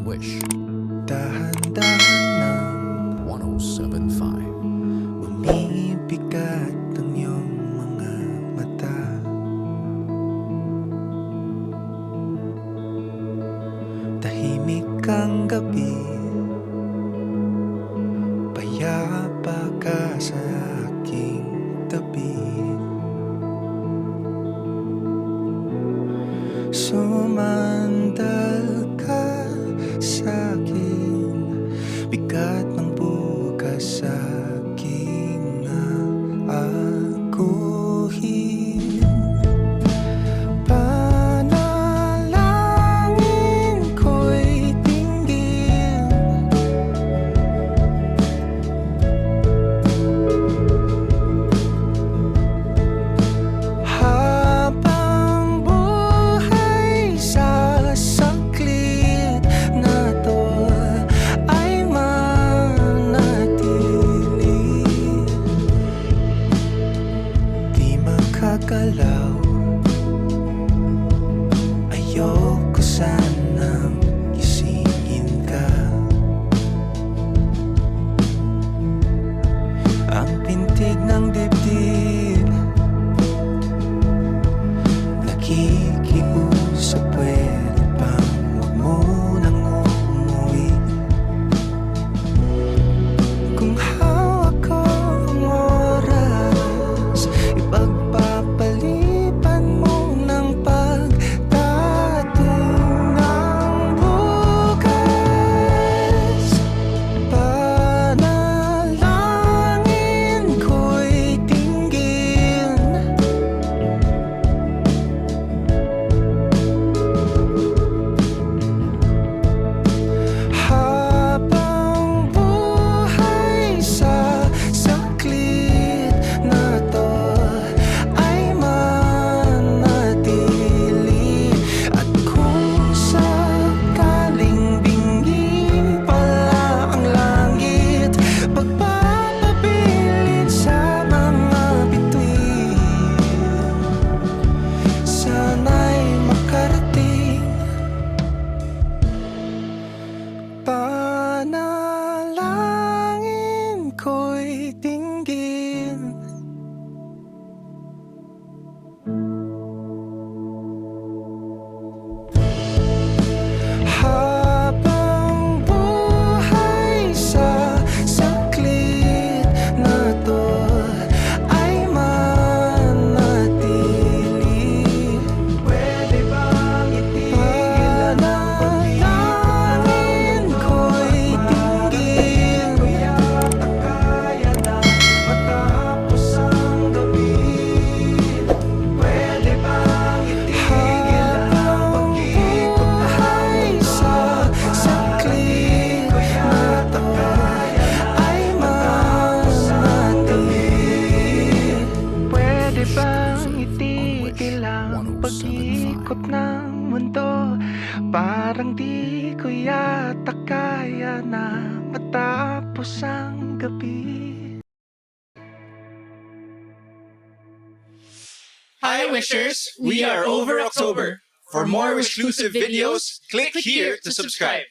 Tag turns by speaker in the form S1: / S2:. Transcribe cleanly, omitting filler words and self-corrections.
S1: Wish
S2: Dahan-dahan ng
S1: 107.5.
S2: umiibigat ang iyong mga mata. Tahimik ang gabi, payapa ka sa aking tabi. Sumandal ka sa'kin, bigat ng bukas sa aking aakuhin. Panalangin ko'y tinggil, habang buhay sa saglit na to ay manatili. Di makagalaw, ayoko sanang gisingin ka. Ang pintig ng dibdib nakikiusap, pwede bang huwag mo nang umuwi? Kung hawak ko ang oras, ipagpapalipan mo ng pagdating ng bukas. Panalangin ko'y tinggil, habang buhay sa saglit na to ay manatili. At kung sakaling bingi pala ang langit, pagpapabilin sa mga bituin, sana'y makarating. Panalangin ko'y tinggil, habang buhay sa saglit na to ay manatili. Pwede bang itigil ang panalangin ko'y tinggil, kaya na matapos ang gabi? Pwede bang itigil ang pag-ikot ay sa saglit na to ay manatili? Pwede bang itigil ang pag-ikot ng mundo? Parang di ko yata kaya na matapos ang gabi.
S3: Hi Wishers, we are Over October. For more exclusive videos, click here to subscribe.